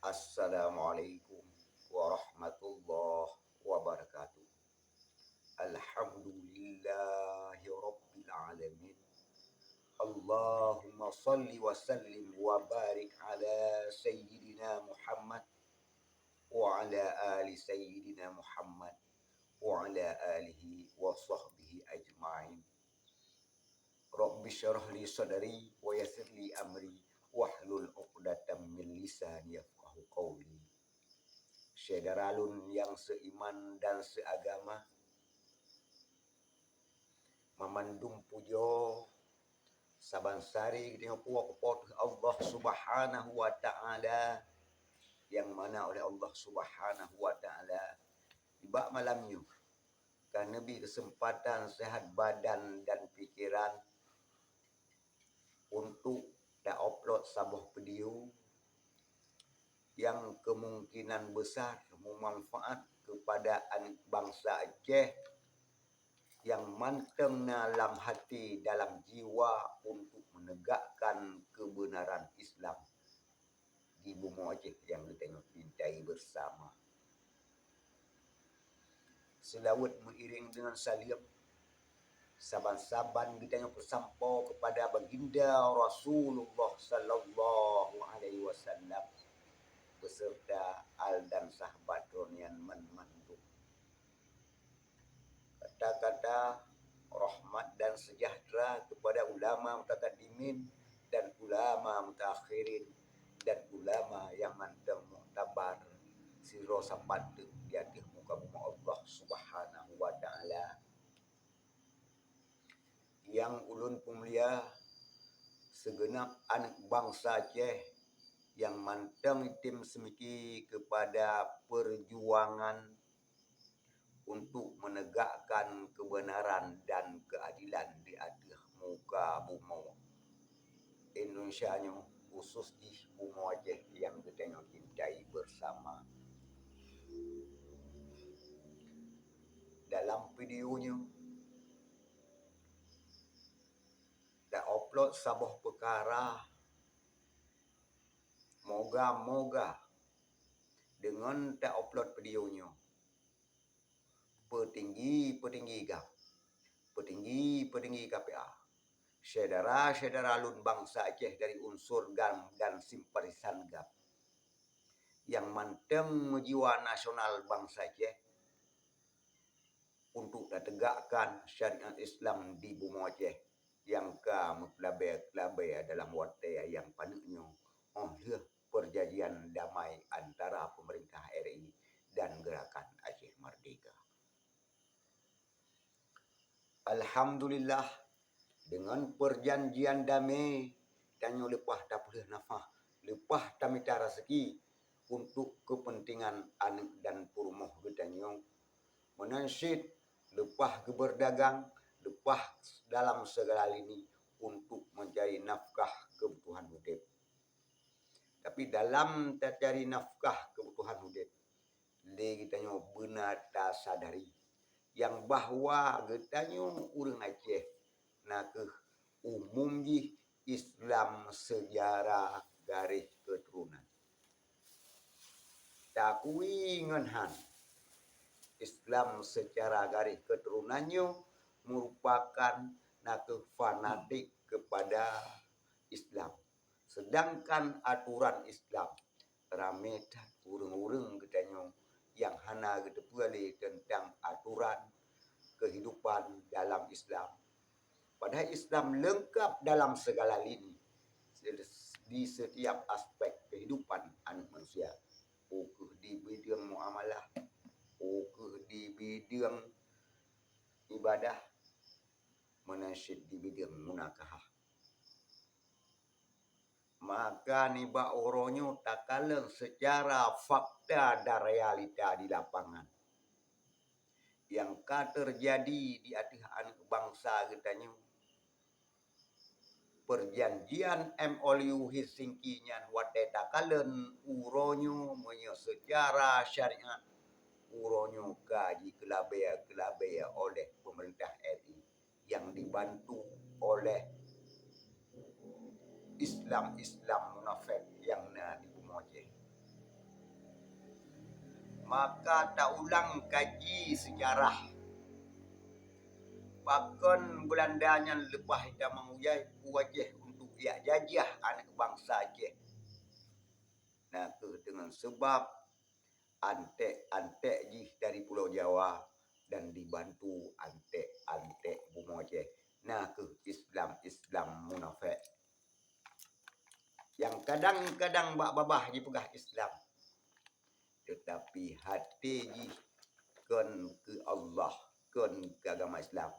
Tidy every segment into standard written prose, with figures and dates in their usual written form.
Assalamualaikum warahmatullahi wabarakatuh. Alhamdulillahi rabbil alamin. Allahumma salli wa sallim wa barik ala sayyidina Muhammad wa ala ali sayyidina Muhammad wa ala alihi wa sahbihi ajma'in. Rabbi syrah li sadri wa yassir li amri wahlul 'uqdatam min lisani yafqahu qawli. Syederalun yang seiman dan seagama, memandung pujo sabansari dengan puak Allah Subhanahu wa taala, yang mana oleh Allah Subhanahu wa taala tiba malamnya kan Nabi kesempatan sehat badan dan pikiran untuk dah upload sebuah video yang kemungkinan besar bermanfaat kepada anak bangsa Aceh yang manteng dalam hati, dalam jiwa untuk menegakkan kebenaran Islam di bumi Aceh yang kita tengok cintai bersama. Selawat mengiring dengan salam saban-saban kita yang bersampau kepada baginda Rasulullah sallallahu alaihi wasallam beserta al dan sahabat ronian mandu. Kata-kata rahmat dan sejahtera kepada ulama mutakaddimin dan ulama mutakhirin dan ulama yang manteng muktabar siro sapatu di atas muka bumi Allah Subhanahu wa taala. Yang ulun pemulia segenap anak bangsa Aceh yang manteng tim semiki kepada perjuangan untuk menegakkan kebenaran dan keadilan di atas muka bumi Indonesia nya, khusus di bumi Aceh yang kita cintai bersama. Dalam videonya dah upload sebuah perkara, moga-moga dengan tak upload videonya petinggi KPA, saudara lun bangsa Aceh dari unsur GAM dan simpatisan GAM yang manteng jiwa nasional bangsa Aceh untuk tegakkan syariat Islam di bumi Aceh yang kelabeh dalam watai yang panuknya perjanjian damai antara pemerintah RI dan gerakan Aceh Merdeka. Alhamdulillah, dengan perjanjian damai dan lepas tak boleh nafas, lepas tak minta rezeki untuk kepentingan anak dan purmoh getanyong menansyid lepas berdagang, lepas dalam segala lini untuk mencari nafkah kebutuhan hidup. Tapi dalam tak cari nafkah kebutuhan hidup, kita benar tak sadari yang bahwa getanya orang Aceh nak umum ji Islam sejarah garis keturunan. Tak kuingan Islam secara garis keturunannya merupakan nak fanatik kepada Islam. Sedangkan aturan Islam ramai urang-urang katanya yang hana kita pilih tentang aturan kehidupan dalam Islam. Padahal Islam lengkap dalam segala lini di setiap aspek kehidupan anak manusia. Di bidang muamalah, di bidang ibadah, menasyid di bidang munakahah. Maka niba oronyo takalan secara fakta dan realita di lapangan yang terjadi di atas anak bangsa katanya perjanjian MOU Helsinki nyan wate takalan uronyo menyo secara syariat uronyo gaji kelabaya oleh pemerintah RI yang dibantu oleh Islam munafik yang di Aceh. maka tak ulang kaji sejarah. Bahkan Belandanya lebah dah menguyai wajah untuk ia jajah anak bangsa Aceh. Nah, dengan sebab antek-antek jih dari Pulau Jawa dan dibantu antek-antek Bumi Aceh. Nah, Islam munafik. Yang kadang-kadang babah ji pegah Islam. Tetapi hati ji kan ke Allah, kan ke agama Islam.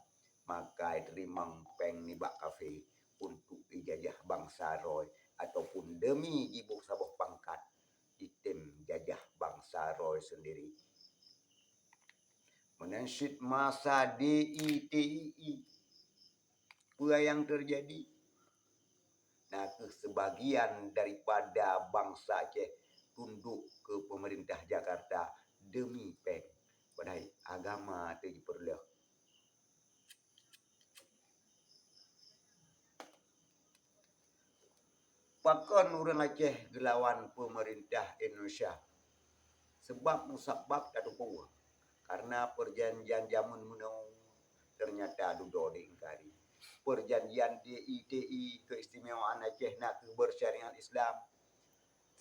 Maka terimang peng ni bak kafe untuk dijajah bangsa Roy ataupun demi ibu sabuh pangkat item jajah bangsa Roy sendiri. Menansyid masa DITII apa yang terjadi? Nah, sebagian daripada bangsa Aceh tunduk ke pemerintah Jakarta demi peng pada agama terperlah. Bahkan orang Aceh gelawan pemerintah Indonesia sebab musabab tak ada karena perjanjian zaman menung ternyata duduk diingkari. Perjanjian DITI keistimewaan Aceh nak bersyariat Islam.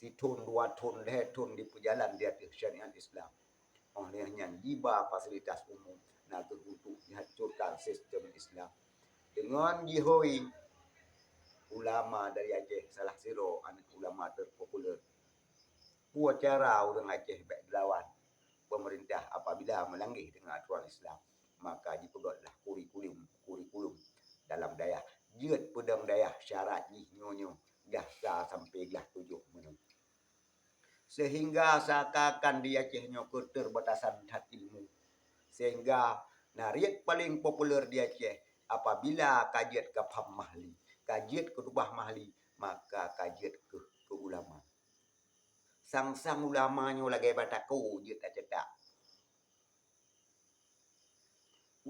Si tun dua tun leh tun di perjalanan dia syariat Islam. Olehnya jiba fasilitas umum nak untuk dihancurkan sistem Islam. Dengan jihoi ulama dari Aceh salah siro anak ulama terpopuler. Buat cara orang Aceh baik lawan pemerintah apabila melanggar dengan aturan Islam, maka dipegotlah kurikulum dalam daya jeut pedang daya syarat nyonyo dah sampai dah 7 menit. Sehingga seakan di Aceh nyo keterbatasan hat ilmu. Sehingga nariat paling populer di Aceh apabila kajiat ke Paham Mahli, kajiat ke Dubah Mahli, maka kajiat ke ulama. Sang-sang ulamanya lagi bataku je tak cetak.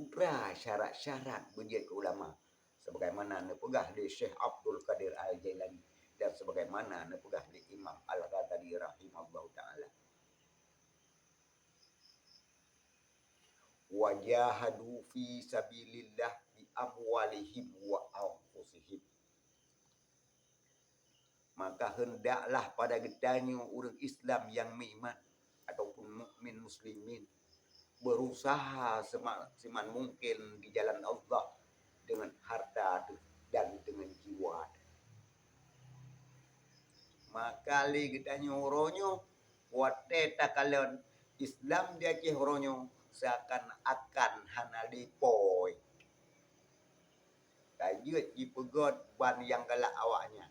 Upra syarat-syarat berjiat ke ulama. Sebagaimana nepegah di Syekh Abdul Qadir Al-Jailani dan sebagaimana nepegah di Imam Al-Ghazali rahimahullah ta'ala. Wajahadu fi sabilillah bi amwalihim wa anfusihim. Maka hendaklah pada getanya orang Islam yang beriman ataupun mukmin muslimin berusaha semaksimal mungkin di jalan Allah dengan harta dan dengan jiwa. Maka li getanya oronyo wate takalon Islam dia Aceh oronyo seakan-akan hana lipoi. Kajut dipegot ban yang galak awaknya.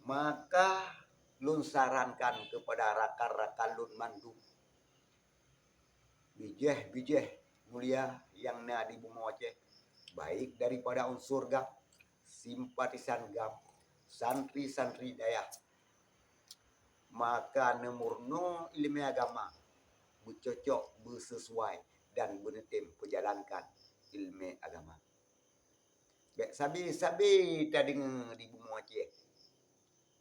Maka lun sarankan kepada rakan-rakan lun mandu bijeh mulia yang na di Bumi Aceh, baik daripada unsur GAP, simpatisan GAP, santri-santri daya, maka nemurno ilmu agama bercocok, bersesuai dan benetim perjalankan ilmu agama. Baik sabi-sabi tadi di Bumi Aceh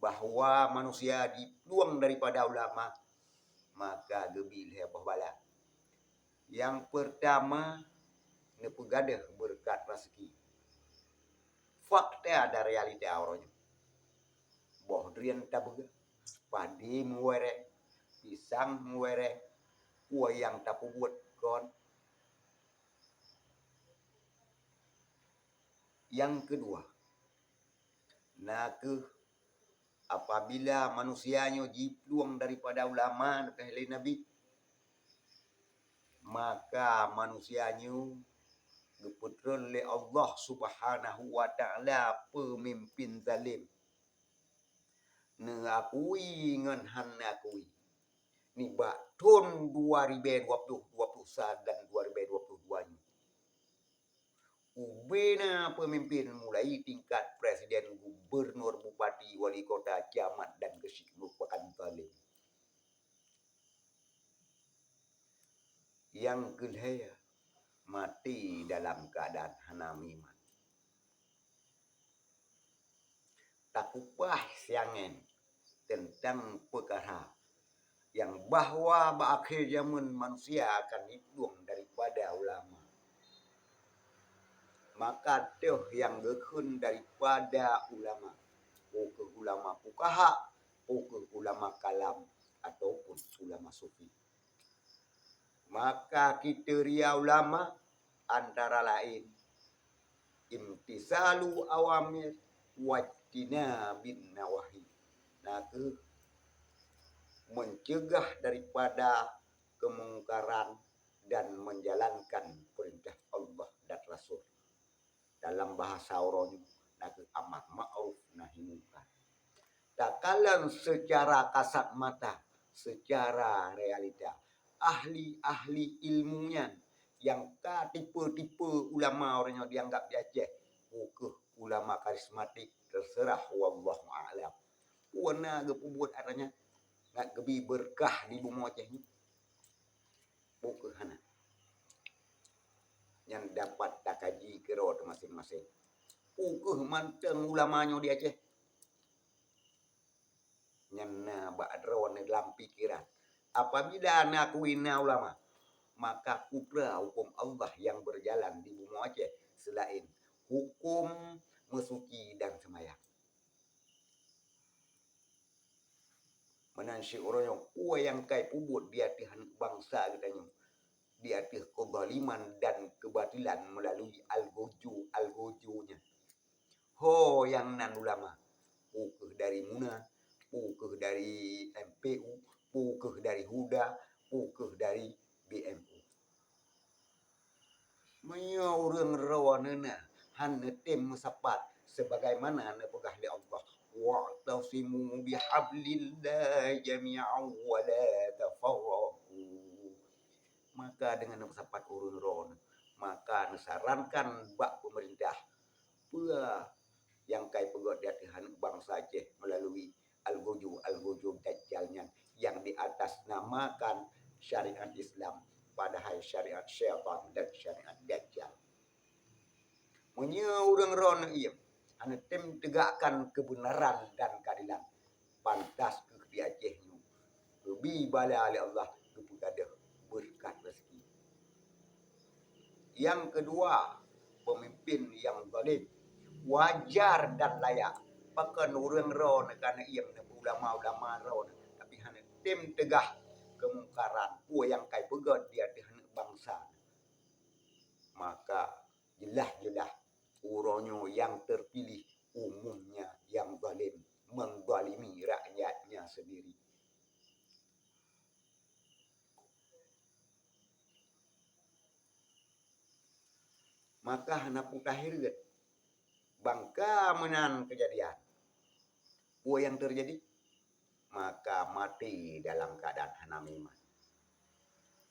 bahawa manusia dipeluang daripada ulama, maka gebil heboh bala. Yang pertama, nepegadah berkat rezeki. Fakta ada realita orangnya. Boh drian tabega, padi muwere, pisang muwere, yang tapu buat kon. Yang kedua, apabila manusianya dipeluang daripada ulama dari Nabi, maka manusianya diputra oleh Allah Subhanahu wa taala pemimpin zalim. Ngakui ngan han ngakui. Ni bak tahun 2021 dan 2022 ni. Ubena pemimpin mulai tingkat presiden, gubernur, bupati, wali kota, camat dan kesik merupakan zalim. Yang kedua, mati dalam keadaan hana iman. Tak upah siangen tentang perkara yang bahwa akhir zaman manusia akan hidup daripada ulama. Maka teh yang gekun daripada ulama, bukan ulama fuqaha, bukan ulama kalam ataupun ulama sufi. Maka kriteria ulama antara lain imtisalu awamir wajtina bin nawahi. Nah, mencegah daripada kemungkaran dan menjalankan perintah Allah dan Rasul. Dalam bahasa orang amar ma'ruf nahi munkar. Takalan secara kasat mata, secara realita, ahli-ahli ilmunya yang tipe-tipe ulama orang yang dianggap biasa, bukan ulama karismatik, terserah wallahu a'lam. Wana gepubuat adanya nak gebi berkah di bumi Aceh ni. Bukan hana yang dapat tak kaji kira masing-masing. Bukan manteng ulamanya di Aceh. Yang ba'dron dalam pikiran. Apabila anak wina ulama, maka kukra hukum Allah yang berjalan di bumi Aceh selain hukum mesuci dan semayang. Menansi orang yang kai pubut di hati bangsa kita ni, di hati kezaliman dan kebatilan melalui algojunya. Ho yang nan ulama, pukeh dari Muna, pukeh dari MPU, pukeh dari Huda, pukeh dari BMU. Maya orang rawanana han tem mesapat sebagaimana anda pegah li Allah. Wa'tasimu bihablillah jami'an wa la tafarraqu. Maka dengan mesapat urun ron, maka disarankan bak pemerintah pula yang kai pegot di hatihan bangsa Aceh melalui algojo dajjalnya yang di atas namakan syariat Islam, padahal syariat syaitan dan syariat dajjal. Munya urang ron ieu anu tem tegakkan kebenaran dan keadilan. Pantas ke di Aceh ni. Lebih bala oleh Allah kepada berkat rezeki. Yang kedua, pemimpin yang zalim wajar dan layak. Pakan urang ron kerana ia ulama-ulama ron tapi hanya tim tegah kemungkaran yang kai pegot dia hanya bangsa. Maka jelas-jelas uronyo yang terpilih umumnya yang zalim, menzalimi rakyatnya sendiri. Maka hana putahir bangka menan kejadian. Yang terjadi maka mati dalam keadaan hana iman.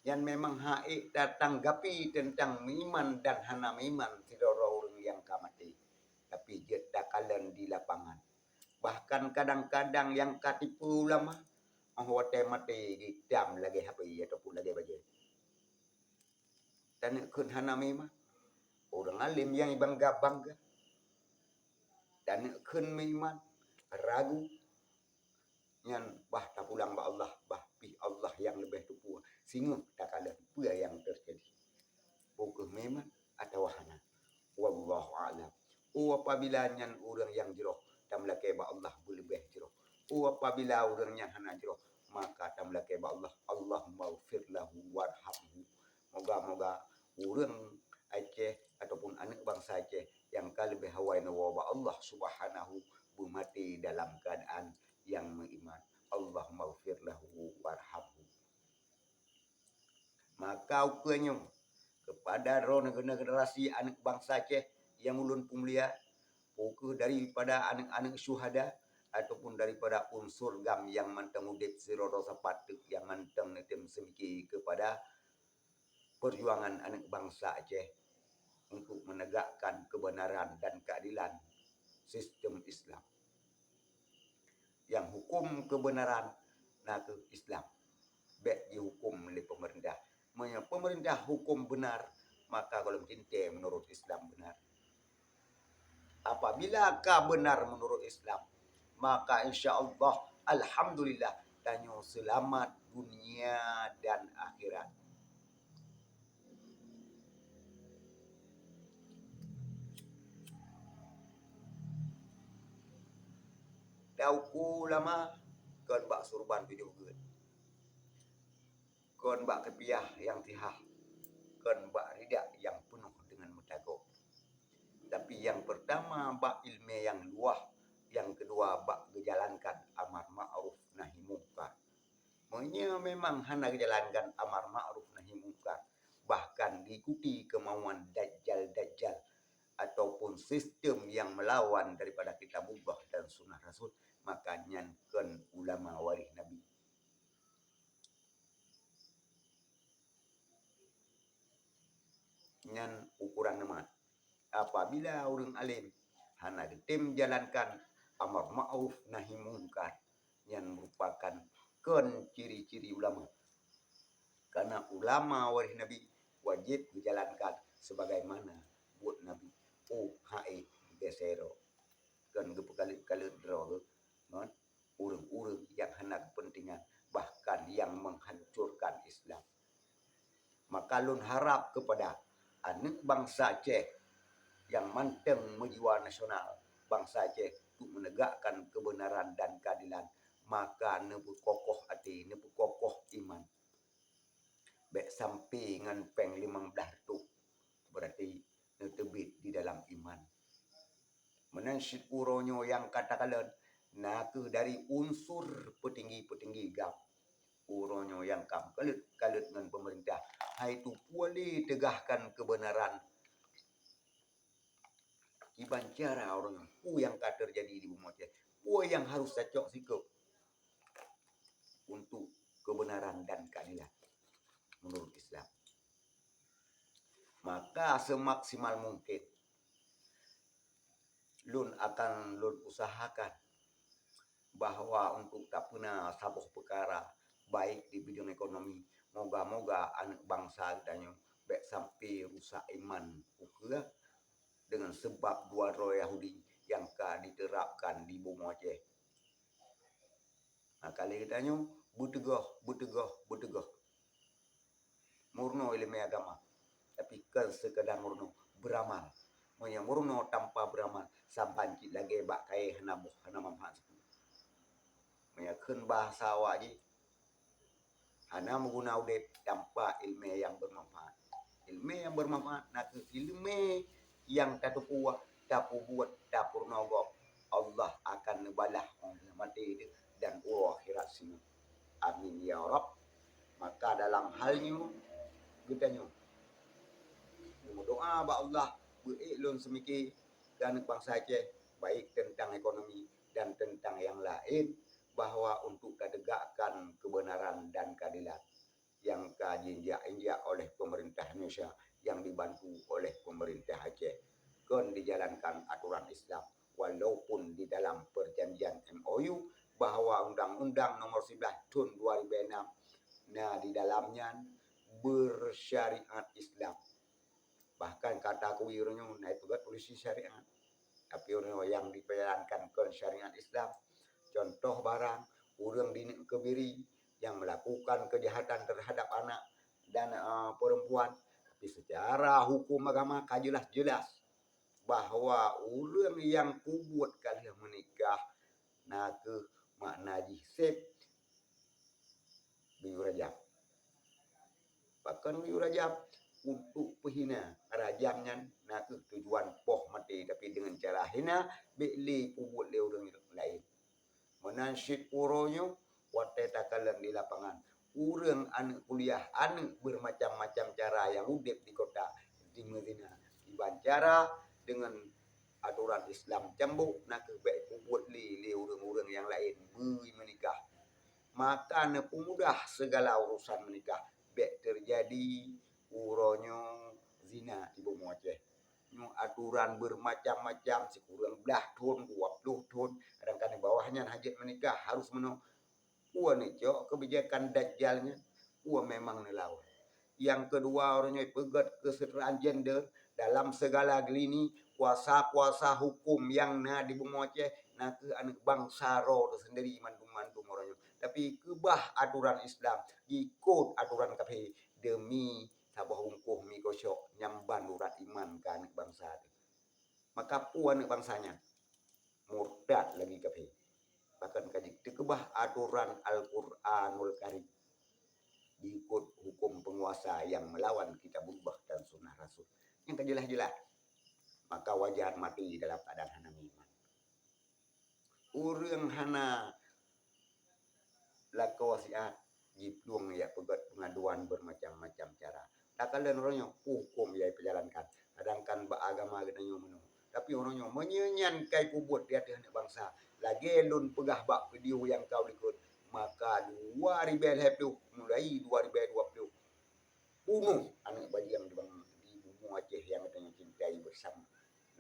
Yang memang haik tanggapi tentang iman dan hana iman tidak orang yang kamati. Tapi jedakalan di lapangan. Bahkan kadang-kadang yang katipu ulama ahwate mati di dam lagi HP ataupun lagi baju. Dan kun hana iman. Orang alim yang bangga-bangga. Dan kun iman ragu yang bah tak pulang ba Allah, bah pi Allah yang lebih tupu. Sehingga tak kala apa yang terjadi. Bukan memang atau wahana. Wallahu a'lam. Apabila nyan orang yang jeroh tamlake ba Allah lebih jeroh. Apabila orang yang hana jeroh maka tamlake ba Allah, Allahumma ighfir lahu warhamhu. Moga-moga orang Aceh ataupun anak bangsa Aceh yang lebih hawai nawa ba Allah Subhanahu mati dalam keadaan yang beriman. Allahumma ighfir lahu warhamhu. Maka ukurnya kepada generasi anak bangsa Aceh yang ulun pemulia, ukur daripada anak-anak syuhada ataupun daripada unsur gam yang mantang udip sirodo sapatuk yang mantang netem semiki kepada perjuangan anak bangsa Aceh untuk menegakkan kebenaran dan keadilan sistem Islam. Yang hukum kebenaran nak Islam. Baik dihukum oleh pemerintah. Pemerintah hukum benar, maka kalau cinta menurut Islam benar. Apabila benar menurut Islam, maka insya Allah Alhamdulillah, tanyo selamat dunia dan akhirat. Dauku lama kon bak surban tu juga. Kon bak kepiah yang tihah. Kon bak ridak yang penuh dengan mutago. Tapi yang pertama bak ilmu yang luah, yang kedua bak gejalankan amar ma'ruf nahi mungkar. Menya memang hana gejalankan amar ma'ruf nahi mungkar, bahkan diikuti kemauan dajjal-dajjal ataupun sistem yang melawan daripada kitabullah dan sunnah Rasul, maka nyankan ulama waris Nabi. Nyan ukuran nama. Apabila orang alim hana getem jalankan amar ma'ruf nahi mungkar, yang merupakan ciri-ciri ulama. Karena ulama waris Nabi wajib dijalankan sebagaimana buat Nabi. Hai besero. Kan gepekalit-kalit draw. Urang-urang yang hendak kepentingan, bahkan yang menghancurkan Islam. Maka lun harap kepada anak bangsa Aceh yang manteng menjiwa nasional bangsa Aceh untuk menegakkan kebenaran dan keadilan, maka nebu kokoh hati, nebu kokoh iman. Bek sampai ngan peng 15 tu berarti netebit di dalam iman. Menansyid uronyo yang katakan nak dari unsur petinggi-petinggi gap. Uronyo yang kam kalut dengan pemerintah. Hai itu boleh tegahkan kebenaran. Iban cara orang yang terjadi di Bumi Aceh. Yang harus cocok sikap untuk kebenaran dan keadilan menurut Islam. Maka semaksimal mungkin lun akan lun usahakan bahwa untuk tak pernah sabuh perkara baik di bidang ekonomi, moga-moga anak bangsa tanya baik sampai rusak iman ukra dengan sebab dua roh Yahudi yang diterapkan di Bumi Aceh. Nah, kali tanya butegah murno ilmu agama, tapi kan sekedar murno beramal. Monya murno tanpa beramal sampai lagi bak kai hana manfaat. Monya kun bahasa waji hana mengguna udip tanpa ilmu yang bermanfaat. Ilmu yang bermanfaat nak ilmu yang tatupuah tapu buat dapur nogok, Allah akan nebalah mati dan akhirat sini. Amin ya Rabb. Maka dalam halnya kita doa ba Allah berilun semiki dan bangsa Aceh baik tentang ekonomi dan tentang yang lain, bahwa untuk tegakkan kebenaran dan keadilan yang diinjak oleh pemerintah Indonesia yang dibantu oleh pemerintah Aceh, kan dijalankan aturan Islam walaupun di dalam perjanjian MOU bahwa Undang-Undang Nomor 11 Tahun 2006 nah di dalamnya bersyariat Islam. Bahkan kata kuirnya naik juga polisi syariat. Tapi orang yang dijalankan ke syariat Islam, contoh barang orang di Kebiri yang melakukan kejahatan terhadap anak dan perempuan, tapi secara hukum agama jelas-jelas bahwa orang yang kubuat kalian menikah nak makna jisip biurajab. Bahkan biurajab untuk penghina rajamnya nak tujuan poh mati, tapi dengan cara hina beli kubut le orang lain. Menansyid uronyo wate takalan di lapangan. Urang anak kuliah, anak bermacam-macam cara yang udip di kota di Medina. Iban cara dengan aturan Islam cambuk nak baik kubut li orang-orang yang lain menikah. Maka nemudah segala urusan menikah. Baik terjadi uronyo zina di Bumi Aceh. Aturan bermacam-macam, sekurang belah tahun, 20 tahun, kadang-kadang bawahnya hajat menikah harus menung. Ni cok kebijakan dajjalnya, memang nelawan. Yang kedua orangnya pegat kesetaraan gender dalam segala lini, kuasa-kuasa hukum yang na di bumi Aceh na ke anak bangsa ro tu sendiri mandum-mandum orangnya. Tapi kebah aturan Islam, ikut aturan KP demi sabah hungkuh mi kosyok nyamban urat iman ke anak bangsa tu. Maka pu anak bangsanya murtad lagi KP. Bahkan kaji kebah aturan Al-Qur'anul Karim. Diikut hukum penguasa yang melawan kitabullah dan sunnah Rasul. Yang kejelas-jelas. Maka wajar mati dalam keadaan hana iman. Urang hana lako wasiat jipluang ya pegat pengaduan bermacam-macam cara. Tak kalian orangnya hukum ya dijalankan. Kadangkan beragama katanya menung. Tapi orangnya menyenyan kai kubut di atas bangsa. Lagi lun pegah bak video yang kau ikut. Maka 2020 mulai 2020 bunuh anak bajang di bumi Aceh yang katanya cintai bersama.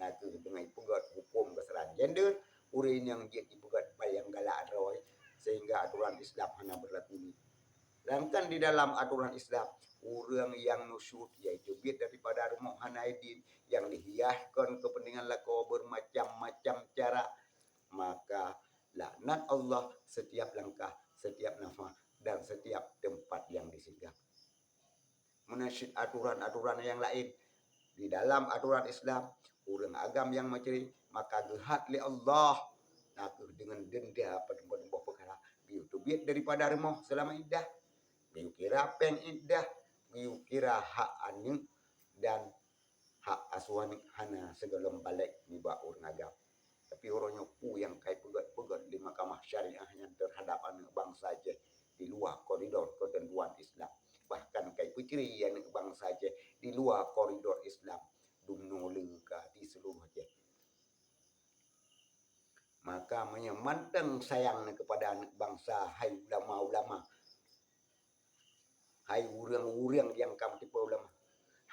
Nah tu dengan pegat hukum kesalahan gender, urin yang dia dipegat bayang galak roy sehingga aturan Islam hanya berlaku ni. Sedangkan di dalam aturan Islam, orang yang nusyud iaitu biat daripada rumah hanaidin yang dihiaskan kepentingan lako bermacam-macam cara, maka laknat Allah setiap langkah, setiap nafas dan setiap tempat yang disinggah. Menasyid aturan-aturan yang lain di dalam aturan Islam, orang agam yang macam maka gehat li Allah nak dengan denda pada buah perkara biu tu biat daripada remah selama iddah, biu kira peng iddah, biu kira hak anu dan hak asuhan hana segala balik ni ba orang agam. Tapi orangnya pu yang kai pegat-pegat di mahkamah syariah yang terhadap anak bangsa Aceh di luar koridor ketentuan Islam. Bahkan kai putri anak bangsa Aceh di luar koridor Islam dumno leka di seluruh Aceh. Maka menyemantang sayang kepada anak bangsa, hai ulama-ulama, hai urang-urang yang kamu tipu ulama,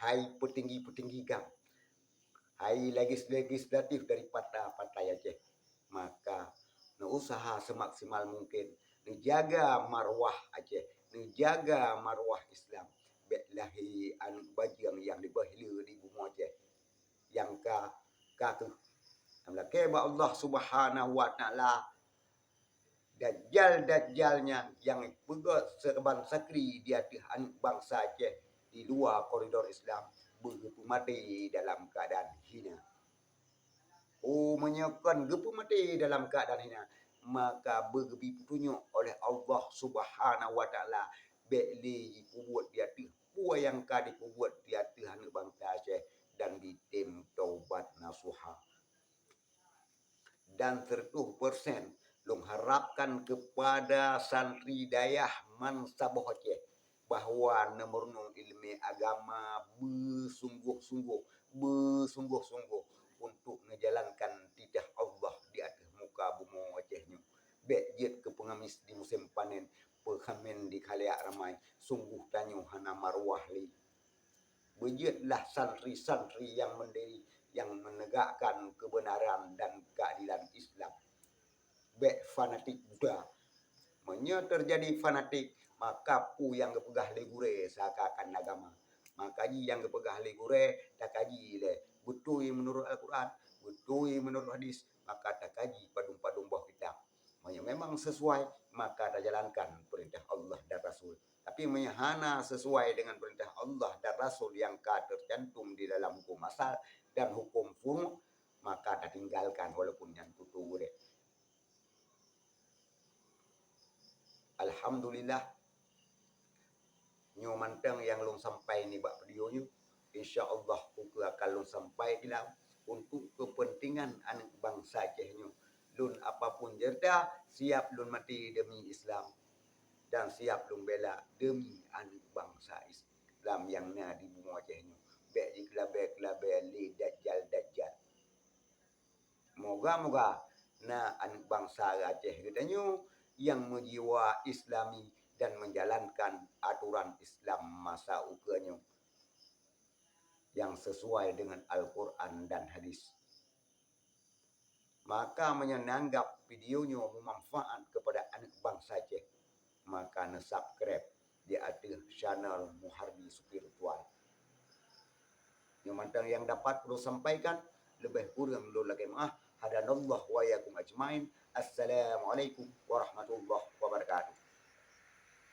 hai petinggi-petinggi kam, hai legislatif dari partai Aceh. Maka usaha semaksimal mungkin menjaga marwah Aceh, menjaga marwah Islam. Beklahi anak bajang yang dibahili di bumi Aceh. Yang katu amlake ba Allah Subhanahu wa taala dajjal-dajjalnya yang pegat serban sakri di atas anak bangsa Aceh di luar koridor Islam begitu mati dalam keadaan hina. Menyekan gepu mati dalam keadaan hina, maka bergebi petunjuk oleh Allah Subhanahu wa taala beli buat dia tu puai yang kadi buat dia tu anak bangsa Aceh dan ditim taubat nasuha. Dan 100% long harapkan kepada santri dayah Mansabah Aceh bahawa nomorno ilmu agama bersungguh-sungguh untuk menjalankan titah Allah di atas muka bumi Aceh ni. Bek jet ke pengamis di musim panen, pekamen di khalayak ramai, sungguh tanyo hana marwah li. Berjetlah santri-santri yang mendiri, yang menegakkan kebenaran dan keadilan Islam. Bek fanatik Buddha. Menya terjadi fanatik, maka pu yang kepegah legure seakan agama. Maka yang kepegah legure tak kaji le. Betul menurut Al-Quran, betul menurut hadis, maka tak kaji padung-padung bawah kitab. Menya memang sesuai, maka tak jalankan perintah Allah dan Rasul. Tapi menyahana sesuai dengan perintah Allah dan Rasul yang tercantum di dalam hukum asal dan hukum furu', maka tak tinggalkan walaupun yang tutur. Alhamdulillah nyo mantang yang long sampai ni bak video nyo, insya-Allah aku akan long sampai hilang untuk kepentingan anak bangsa Aceh nyo. Lun apapun jerda siap lun mati demi Islam dan siap lun bela demi anak bangsa Islam yang na di bumi Aceh nyo. Bek ikla-ikla li dajjal. Moga-moga na anak bangsa Aceh kita nyo yang menjiwa Islami dan menjalankan aturan Islam masa ukanya yang sesuai dengan Al-Quran dan hadis. Maka menyanggap videonya bermanfaat kepada anak bangsa Aceh, maka subscribe di atas channel Muharbi Spiritual. Yang mantang yang dapat perlu sampaikan, lebih kurang dulu lagi mah. Hadanallah wa yakum ajmain. Assalamualaikum warahmatullahi wabarakatuh.